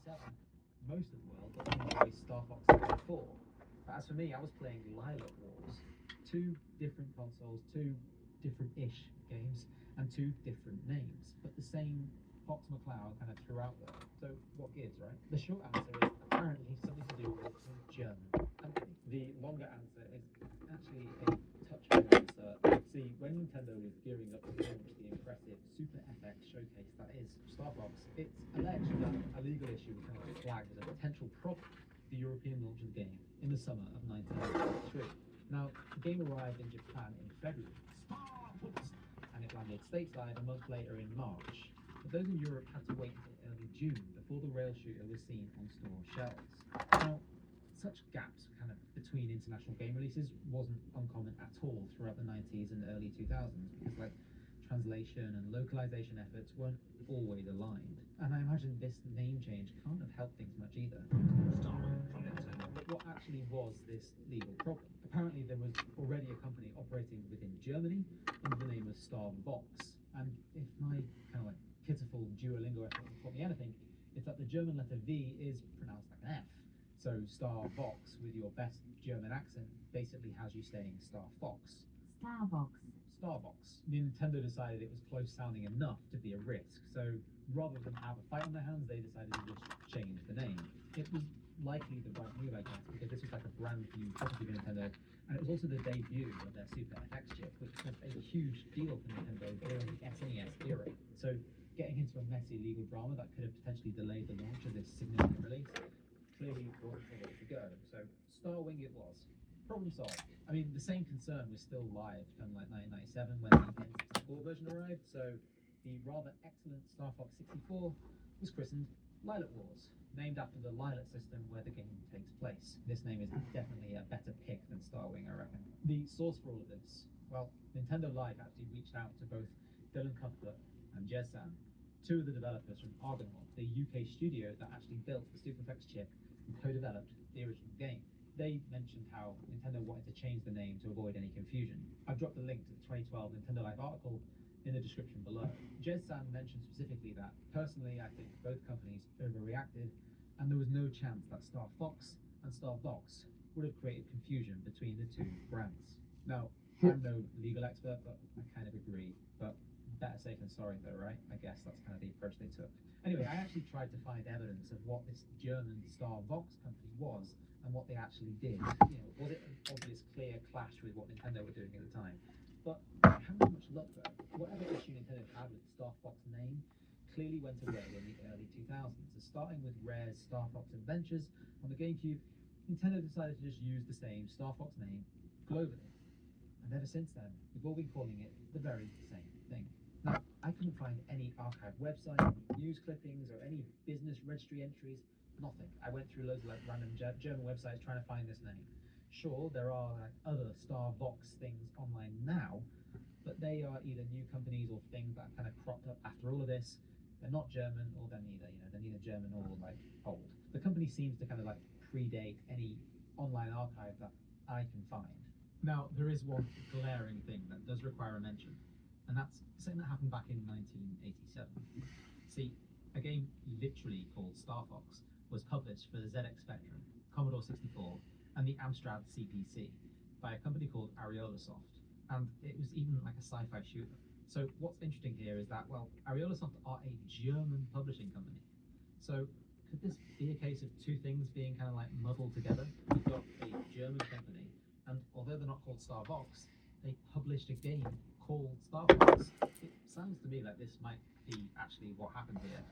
1987, most of the world got to enjoy Star Fox 64. But as for me, I was playing Lilac Wars. Two different consoles, two different-ish games, and two different names, but the same Fox McCloud kind of throughout there. So what gives, right? The short answer is apparently something to do with some German company. The longer answer is actually a touching answer. See, when Nintendo was gearing up to launch the impressive Super FX showcase that is Star Fox, it's alleged that a legal issue was kind of flagged as a potential problem for the European launch of the game in the summer of 1993. Now, the game arrived in Japan in February, and it landed stateside a month later in March. But those in Europe had to wait until early June before the rail shooter was seen on store shelves. Now, such gaps kind of between international game releases wasn't uncommon at all throughout the 90s and early 2000s, because like translation and localization efforts weren't always aligned. And I imagine this name change can't have helped things much either. But what actually was this legal problem? Apparently there was already a company operating within Germany under the name of Star Fox. And if my kind of like pitiful Duolingo effort has taught me anything, it's that the German letter V is pronounced like an F. So Star Fox, with your best German accent, basically has you saying Star Fox. Starbucks. Starbucks. Nintendo decided it was close sounding enough to be a risk, so rather than have a fight on their hands, they decided to just change the name. It was likely the right move, I guess, because this was like a brand new property for Nintendo, and it was also the debut of their Super FX chip, which was a huge deal for Nintendo during the SNES era. So getting into a messy legal drama that could have potentially delayed the launch of this significant release clearly wasn't the way to go. So Starwing it was. Problem solved. I mean, the same concern was still live from like 1997 when the N64 version arrived, so the rather excellent Star Fox 64 was christened Lilac Wars, named after the Lilac system where the game takes place. This name is definitely a better pick than Starwing, I reckon. The source for all of this? Well, Nintendo Live actually reached out to both Dylan Cuthbert and Jez-san, two of the developers from Argonaut, the UK studio that actually built the Super FX chip and co-developed the original game. They mentioned how Nintendo wanted to change the name to avoid any confusion. I've dropped a link to the 2012 Nintendo Live article in the description below. Jez-san mentioned specifically that, personally, I think both companies overreacted, and there was no chance that Star Fox and Star Fox would have created confusion between the two brands. Now, I'm no legal expert, but I kind of agree. But better safe than sorry, though, right? I guess that's kind of the approach they took. Anyway, I actually tried to find evidence of what this German Star Fox company was and what they actually did. You know, was it an obvious, clear clash with what Nintendo were doing at the time? But I haven't much luck though. Whatever issue Nintendo had with the Star Fox name clearly went away in the early 2000s. So starting with Rare's Star Fox Adventures on the GameCube, Nintendo decided to just use the same Star Fox name globally. And ever since then, we've all been calling it the very same thing. Now, I couldn't find any archive website, any news clippings, or any business registry entries. Nothing. I went through loads of like random German websites trying to find this name. Sure, there are like other Star Fox things online now, but they are either new companies or things that kind of cropped up after all of this. They're not German, or they're neither. You know, they're neither German or like old. The company seems to kind of like predate any online archive that I can find. Now, there is one glaring thing that does require a mention, and that's something that happened back in 1987. See, a game literally called Star Fox was published for the ZX Spectrum, Commodore 64, and the Amstrad CPC by a company called Ariolasoft, and it was even like a sci-fi shooter. So what's interesting here is that, well, Ariolasoft are a German publishing company. So could this be a case of two things being kind of like muddled together? We've got a German company, and although they're not called Star Fox, they published a game called Star Fox. It sounds to me like this might be actually what happened here.